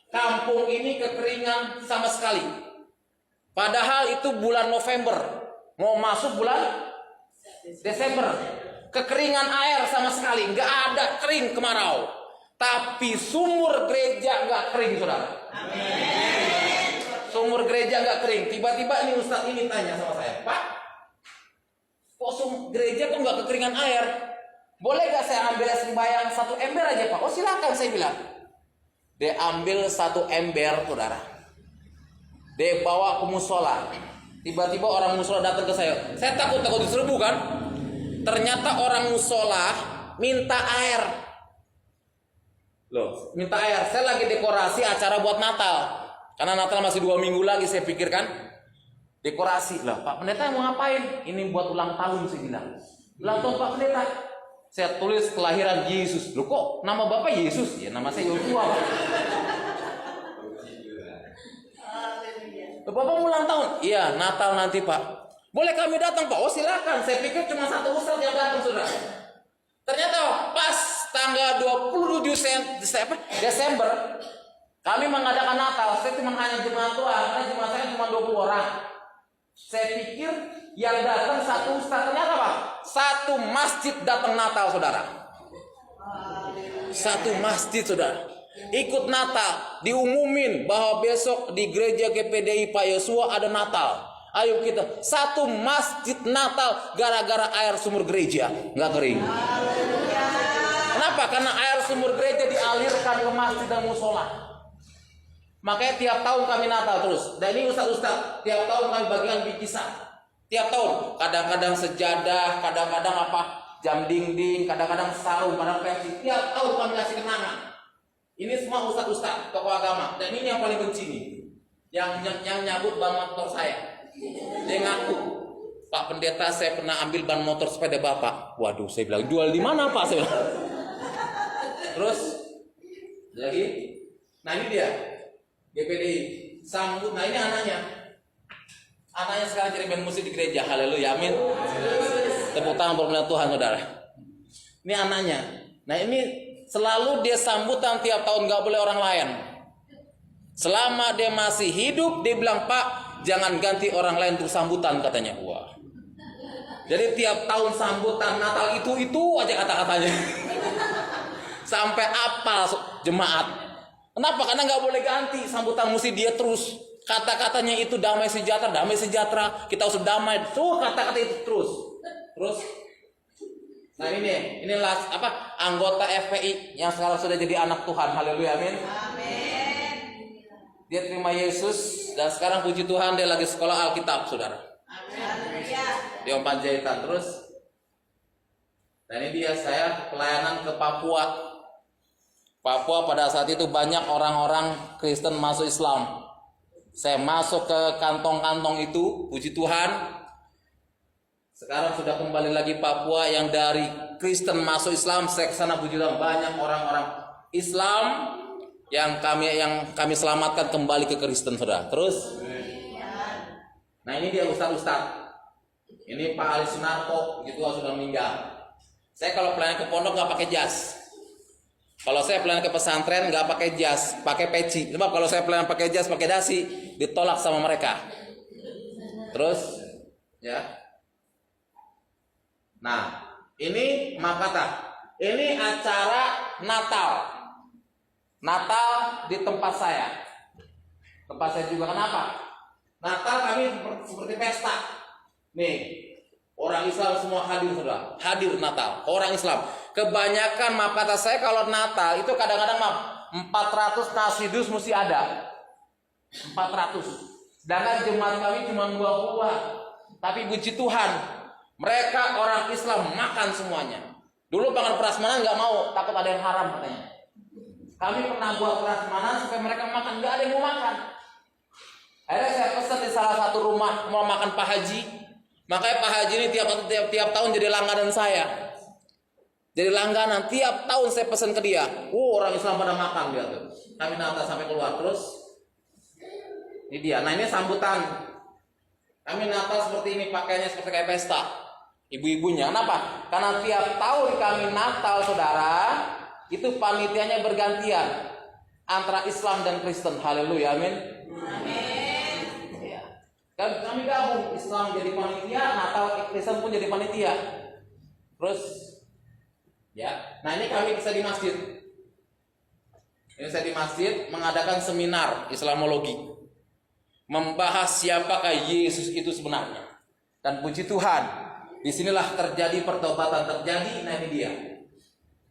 kampung ini kekeringan sama sekali. Padahal itu bulan November, mau masuk bulan Desember. Kekeringan air sama sekali, nggak ada, kering kemarau. Tapi sumur gereja nggak kering, saudara. Amin. Sumur gereja nggak kering. Tiba-tiba ini Ustadz ini tanya sama saya, Pak, kok sumur gereja kok nggak kekeringan air? Boleh nggak saya ambil sembahyang 1 ember aja, Pak? Oh silakan, saya bilang. Dia ambil 1 ember, saudara. Dia bawa ke musola. Tiba-tiba orang musola datang ke saya. Saya takut diserbu kan? Ternyata orang musola minta air. Loh, minta air. Saya lagi dekorasi acara buat Natal. Karena Natal masih 2 minggu lagi, saya pikirkan. Dekorasi. Lah, Pak Pendeta mau ngapain? Ini buat ulang tahun, saya bilang. Ulang tahun Pak Pendeta. Saya tulis kelahiran Yesus. Loh kok nama Bapak Yesus? Ya nama saya Yosua, Pak. Loh, Bapak ulang tahun? Iya, Natal nanti, Pak. Boleh kami datang, Pak? Oh silakan. Saya pikir cuma 1 ustadz yang datang, saudara. Ternyata pas tanggal 27 Desember kami mengadakan Natal. Saya cuma hanya jemaat Tuhan, karena jemaat saya cuma 20 orang. Saya pikir yang datang 1 ustadz, ternyata Pak, 1 masjid datang Natal, saudara. 1 masjid, saudara. Ikut Natal, diumumin bahwa besok di gereja GPDI Pak Yosua ada Natal. Ayo kita 1 masjid Natal gara-gara air sumur gereja nggak kering. Kenapa? Karena air sumur gereja dialirkan ke masjid dan musola. Makanya tiap tahun kami Natal terus. Dan ini ustaz-ustaz, tiap tahun kami bagikan bingkisan. Tiap tahun, kadang-kadang sejadah, kadang-kadang jam dinding, kadang-kadang sarung, kadang pensi. Tiap tahun kami kasih kenangan. Ini semua ustaz-ustaz, tokoh agama. Dan ini yang paling benci nih, yang nyabut ban motor saya. Dia ngaku, Pak Pendeta, saya pernah ambil ban motor sepeda Bapak. Waduh, saya bilang, jual di mana Pak? Saya bilang. Terus lagi, nah ini dia GPDI sambut. Nah ini anaknya sekarang jadi band musik di gereja. Haleluya, amin. Tepuk tangan buat Tuhan, saudara. Ini anaknya. Nah ini selalu dia sambutan tiap tahun, nggak boleh orang lain. Selama dia masih hidup, dia bilang, Pak, jangan ganti orang lain untuk sambutan, katanya. Wah. Jadi tiap tahun sambutan Natal itu aja kata-katanya. Sampai apal jemaat. Kenapa? Karena nggak boleh ganti sambutan, mesti dia terus. Kata-katanya itu damai sejahtera, kita harus damai. Tuh kata-kata itu terus. Nah inilah anggota FPI yang sekarang sudah jadi anak Tuhan. Haleluya, amin. Amin. Dia terima Yesus dan sekarang puji Tuhan dia lagi sekolah Alkitab, saudara. Amin. Di Om Panjaitan terus. Dan ini dia saya pelayanan ke Papua. Papua pada saat itu banyak orang-orang Kristen masuk Islam. Saya masuk ke kantong-kantong itu, puji Tuhan. Sekarang sudah kembali lagi Papua yang dari Kristen masuk Islam. Saya kesana puji Tuhan, banyak orang-orang Islam yang kami selamatkan kembali ke Kristen, saudara. Terus, nah ini dia ustaz-ustaz. Ini Pak Ali Sunarto, gitu sudah meninggal. Saya kalau pelayanan ke pondok nggak pakai jas. Kalau saya pelayanan ke pesantren nggak pakai jas, pakai peci. Sebab kalau saya pelayanan pakai jas, pakai dasi, ditolak sama mereka. Terus, ya. Nah, ini Mapatah. Ini acara Natal. Natal di tempat saya. Tempat saya juga. Kenapa? Natal kami seperti pesta. Nih, orang Islam semua hadir, saudara. Hadir Natal. Orang Islam. Kebanyakan Mapatah saya kalau Natal itu kadang-kadang 400 nasidus mesti ada. 400. Sedangkan jemaat kami cuma 20. Tapi puji Tuhan, mereka orang Islam makan semuanya. Dulu Pangan Prasmanan nggak mau, takut ada yang haram katanya. Kami pernah buat prasmanan supaya mereka makan, nggak ada yang mau makan. Akhirnya saya pesan di salah satu rumah mau makan Pak Haji. Makanya Pak Haji ini tiap tahun jadi langganan saya. Jadi langganan tiap tahun saya pesan ke dia. Orang Islam pada makan dia tuh. Kami Natal sampai keluar terus. Ini dia. Nah ini sambutan. Kami Natal seperti ini, pakainya seperti kayak pesta. Ibu-ibunya. Kenapa? Karena tiap tahun kami Natal, saudara, itu panitianya bergantian antara Islam dan Kristen. Haleluya, amin. Amin. Ya. Dan kami gabung, Islam jadi panitia, Natal Kristen pun jadi panitia. Terus, ya. Nah ini kami bisa di masjid. Ini saya di masjid mengadakan seminar Islamologi, membahas siapakah Yesus itu sebenarnya. Dan puji Tuhan, disinilah terjadi pertobatan terjadi. Nah ini dia.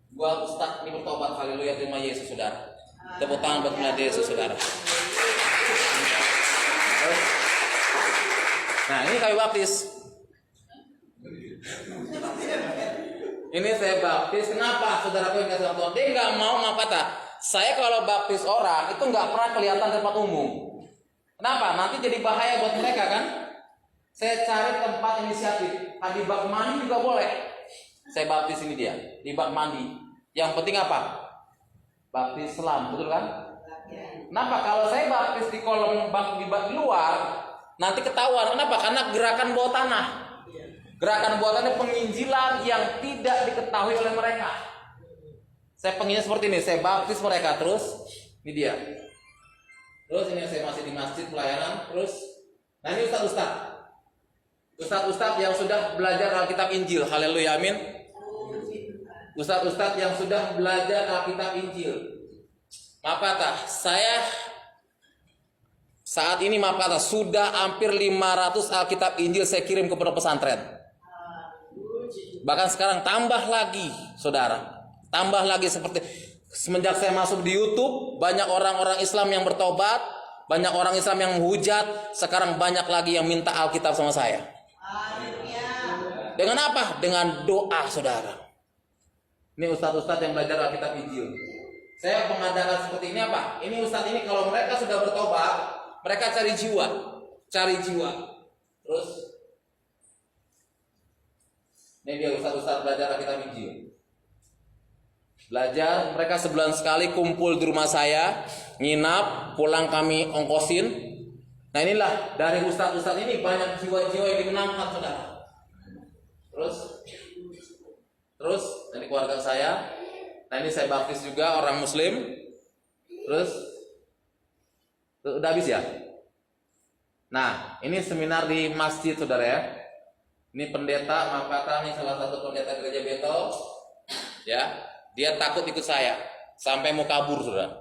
Gua Ustaz ini bertobat, haleluya, terima Yesus, saudara. Tepuk tangan buat Yesus, saudara. Nah ini kami baptis. Ini saya baptis. Kenapa saudara yang kasih Tuhan? Dia nggak mau kata. Saya kalau baptis orang itu nggak pernah kelihatan tempat umum. Kenapa? Nanti jadi bahaya buat mereka kan? Saya cari tempat inisiatif. Di bak mandi juga boleh. Saya baptis ini dia di bak mandi. Yang penting apa? Baptis selam, betul kan? Kenapa? Kalau saya baptis di kolam bak di luar, nanti ketahuan. Kenapa? Karena gerakan bawah tanah. Gerakan bawah tanah penginjilan yang tidak diketahui oleh mereka. Saya penginjil seperti ini. Saya baptis mereka terus. Ini dia. Terus ini saya masih di masjid pelayanan. Terus, nah ini Ustadz yang sudah belajar Alkitab Injil. Haleluya, amin. Ustadz yang sudah belajar Alkitab Injil. Mapatah, saya saat ini Mapatah sudah hampir 500 Alkitab Injil saya kirim kepada pesantren. Bahkan sekarang tambah lagi, saudara. Tambah lagi seperti semenjak saya masuk di YouTube, banyak orang-orang Islam yang bertobat, banyak orang Islam yang menghujat, sekarang banyak lagi yang minta Alkitab sama saya. Dengan apa? Dengan doa, saudara. Ini ustadz-ustadz yang belajar Alkitab Injil. Saya mengadakan seperti ini apa? Ini ustadz ini kalau mereka sudah bertobat, mereka cari jiwa. Terus, ini dia ustadz-ustadz belajar Alkitab Injil. Belajar, mereka sebulan sekali kumpul di rumah saya, nginap, pulang kami ongkosin. Nah inilah, dari ustadz-ustadz ini banyak jiwa-jiwa yang dimenangkan, saudara. Terus dari keluarga saya. Nah ini saya baptis juga orang Muslim. Terus udah habis ya. Nah ini seminar di masjid, saudara ya. Ini pendeta Mapatah, nih salah satu pendeta gereja Beto. Ya, dia takut ikut saya sampai mau kabur, saudara.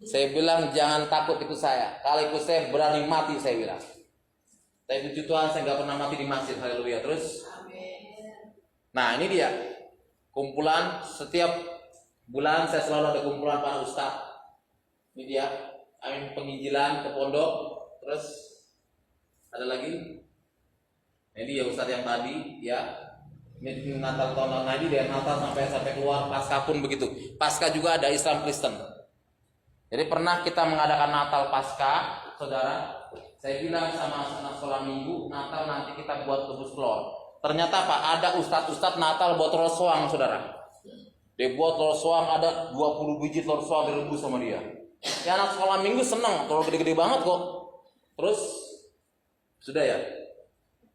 Saya bilang jangan takut ikut saya. Kalau ikut saya berani mati, saya bilang. Tapi puji Tuhan saya nggak pernah mati di masjid. Haleluya. Terus, nah ini dia kumpulan setiap bulan saya selalu ada kumpulan para ustadz. Ini dia, amin, penginjilan ke pondok. Terus ada lagi. Ini dia ustadz yang tadi, ya. Ini Natal tahun lalu dari Natal sampai keluar Paskah pun begitu. Paskah juga ada Islam Kristen. Jadi pernah kita mengadakan Natal Paskah, saudara. Saya bilang sama anak sekolah minggu, Natal nanti kita buat rebus telur. Ternyata Pak, ada ustadz Natal buat telur soang, saudara. Dia buat telur soang, ada 20 biji telur soang direbus sama dia. Ya anak sekolah minggu senang, telur gede-gede banget kok. Terus, sudah ya.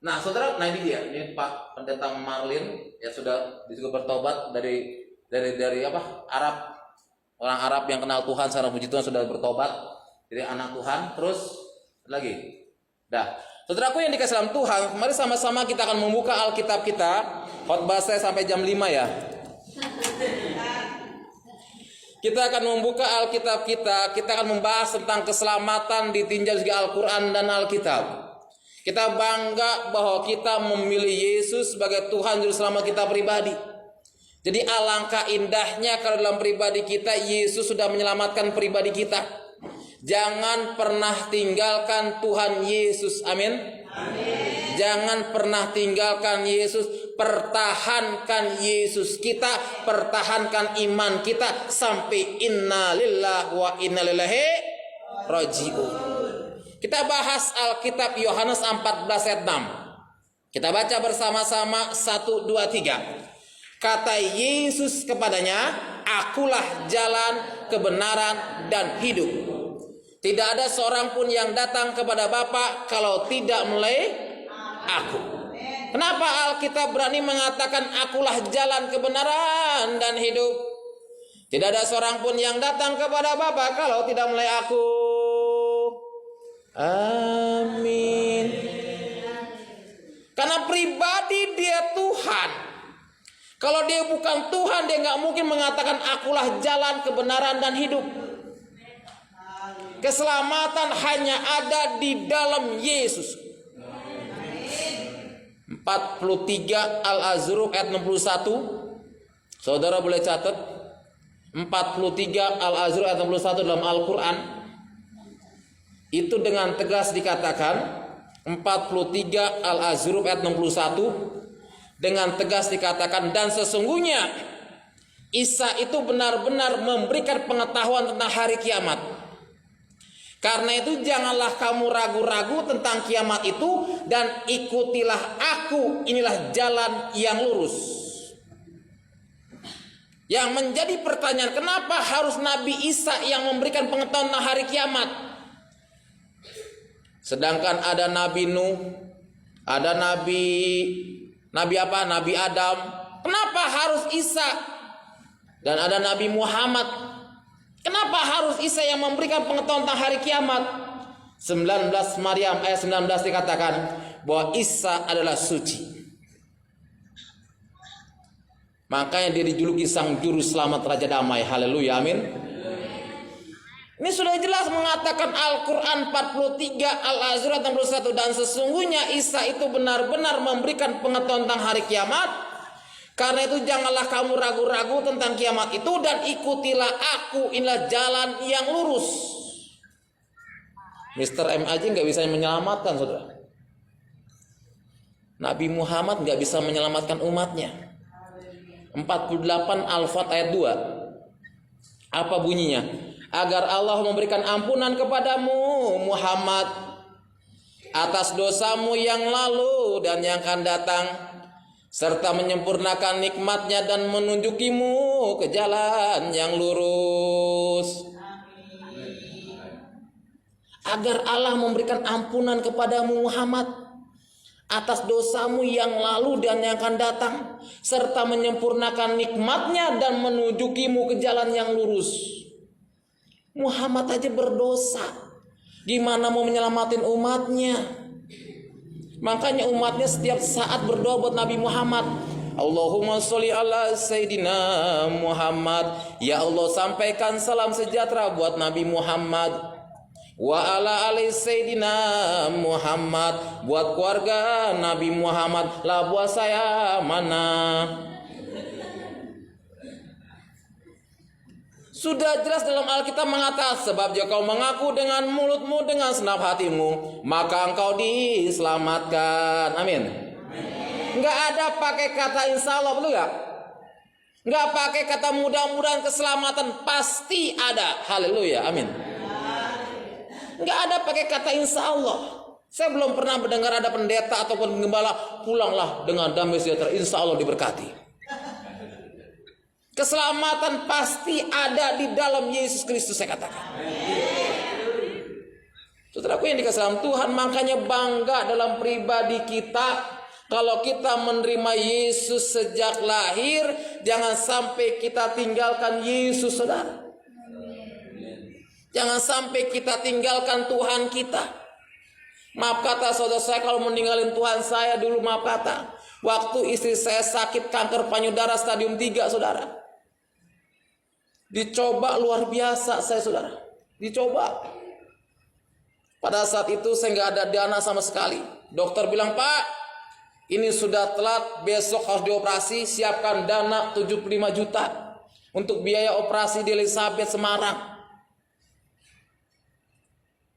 Nah saudara, nah ini dia, ini Pak Pendeta Marlin, ya sudah juga bertobat dari apa? Arab, orang Arab yang kenal Tuhan, secara puji Tuhan sudah bertobat, jadi anak Tuhan. Terus lagi, dah, saudaraku yang dikasih dalam Tuhan, mari sama-sama kita akan membuka Alkitab kita. Khotbah saya sampai jam 5 ya. Kita akan membuka Alkitab kita akan membahas tentang keselamatan ditinjau segi Al-Quran dan Alkitab. Kita bangga bahwa kita memilih Yesus sebagai Tuhan Juru Selamat kita pribadi. Jadi alangkah indahnya kalau dalam pribadi kita Yesus sudah menyelamatkan pribadi kita. Jangan pernah tinggalkan Tuhan Yesus. Amin. Amin. Jangan pernah tinggalkan Yesus. Pertahankan Yesus kita, pertahankan iman kita sampai inna lillahi wa inna ilaihi raji'un. Kita bahas Alkitab Yohanes 14 ayat 6. Kita baca bersama-sama 1, 2, 3. Kata Yesus kepadanya, akulah jalan, kebenaran, dan hidup. Tidak ada seorang pun yang datang kepada Bapa kalau tidak melalui aku. Kenapa Alkitab berani mengatakan akulah jalan, kebenaran, dan hidup? Tidak ada seorang pun yang datang kepada Bapa kalau tidak melalui aku. Amin. Karena pribadi dia Tuhan. Kalau dia bukan Tuhan, dia nggak mungkin mengatakan akulah jalan, kebenaran, dan hidup. Keselamatan hanya ada di dalam Yesus. 43 Al-Azruf ayat 61. Saudara boleh catat. 43 Al-Azruf ayat 61 dalam Al-Quran. Itu dengan tegas dikatakan. 43 Al-Azruf ayat 61. Dengan tegas dikatakan, dan sesungguhnya Isa itu benar-benar memberikan pengetahuan tentang hari kiamat. Karena itu janganlah kamu ragu-ragu tentang kiamat itu, dan ikutilah aku, inilah jalan yang lurus. Yang menjadi pertanyaan, kenapa harus Nabi Isa yang memberikan pengetahuan tentang hari kiamat? Sedangkan ada Nabi Nuh, ada Nabi apa? Nabi Adam. Kenapa harus Isa? Dan ada Nabi Muhammad. Kenapa harus Isa yang memberikan pengetahuan tentang hari kiamat? 19 Maryam ayat 19 dikatakan bahwa Isa adalah suci. Makanya dia dijuluki sang juru selamat raja damai. Haleluya, amin. Ini sudah jelas mengatakan Al-Quran 43 Al-Azruf 61. Dan sesungguhnya Isa itu benar-benar memberikan pengetahuan tentang hari kiamat. Karena itu janganlah kamu ragu-ragu tentang kiamat itu, dan ikutilah aku, inilah jalan yang lurus. Mr. M aja nggak bisa menyelamatkan, saudara. Nabi Muhammad nggak bisa menyelamatkan umatnya. 48 Al-Fat ayat 2. Apa bunyinya? Agar Allah memberikan ampunan kepadamu Muhammad atas dosamu yang lalu dan yang akan datang, serta menyempurnakan nikmatnya dan menunjukimu ke jalan yang lurus. Agar Allah memberikan ampunan kepadamu Muhammad atas dosamu yang lalu dan yang akan datang, serta menyempurnakan nikmatnya dan menunjukimu ke jalan yang lurus. Muhammad aja berdosa, gimana mau menyelamatin umatnya? Makanya umatnya setiap saat berdoa buat Nabi Muhammad, Allahumma sholli ala Sayyidina Muhammad. Ya Allah, sampaikan salam sejahtera buat Nabi Muhammad. Wa ala ali Sayyidina Muhammad, buat keluarga Nabi Muhammad. Lah buat saya mana? Sudah jelas dalam Alkitab mengatakan, sebab jika kau mengaku dengan mulutmu, dengan senap hatimu, maka engkau diselamatkan. Amin. Enggak ada pakai kata insya Allah, betul gak? Enggak pakai kata mudah-mudahan, keselamatan pasti ada. Haleluya, amin. Enggak ada pakai kata insya Allah. Saya belum pernah mendengar ada pendeta ataupun penggembala, pulanglah dengan damai sejahtera, insya Allah diberkati. Keselamatan pasti ada di dalam Yesus Kristus, saya katakan. Saudaraku yang dikasihi dalam Tuhan, makanya bangga dalam pribadi kita. Kalau kita menerima Yesus sejak lahir, jangan sampai kita tinggalkan Yesus, saudara. Jangan sampai kita tinggalkan Tuhan kita. Maaf kata saudara saya, kalau meninggalin Tuhan saya dulu, maaf kata, waktu istri saya sakit kanker payudara stadium 3, saudara. Dicoba luar biasa saya, saudara. Dicoba. Pada saat itu saya nggak ada dana sama sekali. Dokter bilang, Pak, ini sudah telat, besok harus dioperasi, siapkan dana 75 juta untuk biaya operasi di Elizabeth Semarang.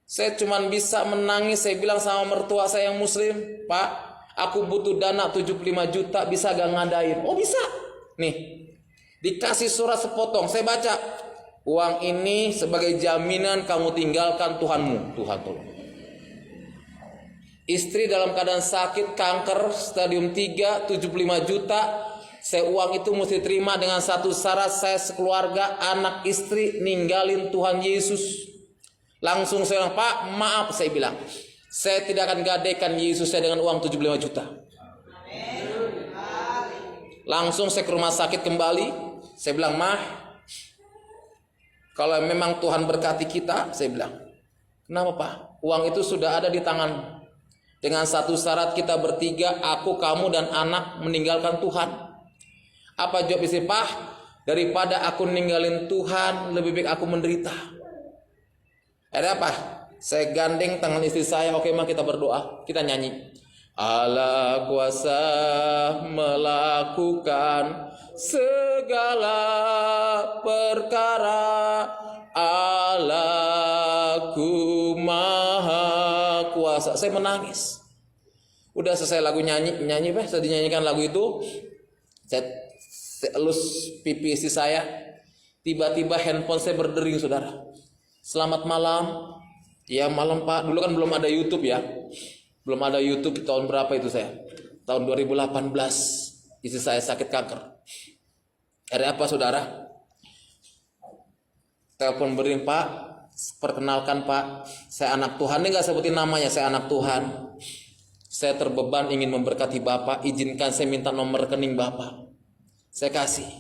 Saya cuma bisa menangis, saya bilang sama mertua saya yang muslim, Pak, aku butuh dana 75 juta, bisa gak ngadain? Oh bisa. Nih, dikasih surat sepotong, saya baca, uang ini sebagai jaminan kamu tinggalkan Tuhanmu. Tuhan tolong. Istri dalam keadaan sakit kanker stadium 3, 75 juta. Saya uang itu mesti terima dengan satu syarat, saya sekeluarga, anak istri, ninggalin Tuhan Yesus. Langsung saya bilang, Pak, maaf, saya bilang, saya tidak akan gadaikan Yesus saya dengan uang 75 juta. Langsung saya ke rumah sakit kembali. Saya bilang, Mah, kalau memang Tuhan berkati kita, saya bilang, kenapa Pak? Uang itu sudah ada di tangan. Dengan satu syarat, kita bertiga, aku, kamu, dan anak meninggalkan Tuhan. Apa jawab istri? Pak, daripada aku ninggalin Tuhan, lebih baik aku menderita. Ada apa? Saya gandeng tangan istri saya, oke mah kita berdoa, kita nyanyi. Allah kuasa melakukan segala perkara, Allahku maha kuasa. Saya menangis. Udah selesai lagu nyanyi, saya dinyanyikan lagu itu, saya elus pipi istri saya. Tiba-tiba handphone saya berdering, saudara. Selamat malam. Ya malam Pak. Dulu kan belum ada YouTube ya. Belum ada YouTube, tahun berapa itu saya? Tahun 2018. Istri saya sakit kanker. Ada apa saudara? Telepon berdering, Pak. Perkenalkan Pak, saya anak Tuhan. Ini gak sebutin namanya, saya anak Tuhan. Saya terbeban ingin memberkati Bapak. Izinkan saya minta nomor rekening Bapak. Saya kasih.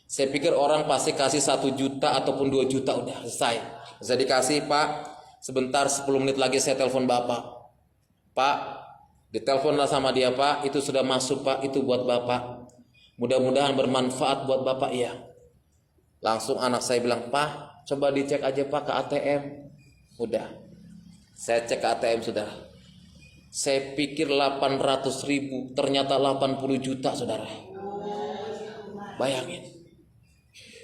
Saya pikir orang pasti kasih 1 juta ataupun 2 juta, udah selesai. Saya dikasih, Pak, sebentar 10 menit lagi saya telepon Bapak. Pak, diteleponlah sama dia, Pak, itu sudah masuk Pak, itu buat Bapak. Mudah-mudahan bermanfaat buat Bapak, ya. Langsung anak saya bilang, Pak, coba dicek aja Pak ke ATM. Udah, saya cek ke ATM sudah. Saya pikir 800 ribu, ternyata 80 juta saudara. Bayangin.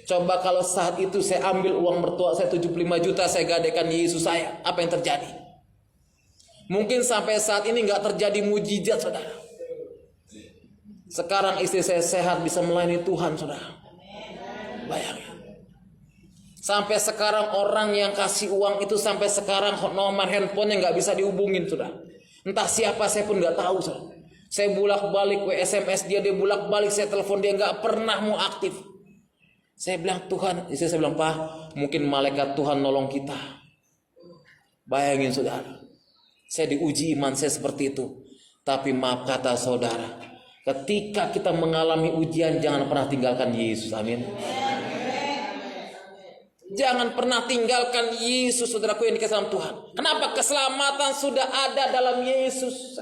Coba kalau saat itu saya ambil uang mertua saya 75 juta, saya gadaikan Yesus saya, apa yang terjadi? Mungkin sampai saat ini nggak terjadi mujizat, saudara. Sekarang istri saya sehat, bisa melayani Tuhan, saudara. Bayangin. Sampai sekarang orang yang kasih uang itu sampai sekarang nomor handphonenya nggak bisa dihubungin, saudara. Entah siapa, saya pun nggak tahu, saudara. Saya bulak-balik SMS dia bulak-balik, saya telepon dia, nggak pernah mau aktif. Saya bilang, Tuhan, istri saya bilang, Pak, mungkin malaikat Tuhan nolong kita. Bayangin saudara, saya diuji iman saya seperti itu. Tapi maaf kata saudara, ketika kita mengalami ujian, jangan pernah tinggalkan Yesus. Amin. Jangan pernah tinggalkan Yesus, saudaraku yang dikasihi Tuhan. Kenapa? Keselamatan sudah ada dalam Yesus.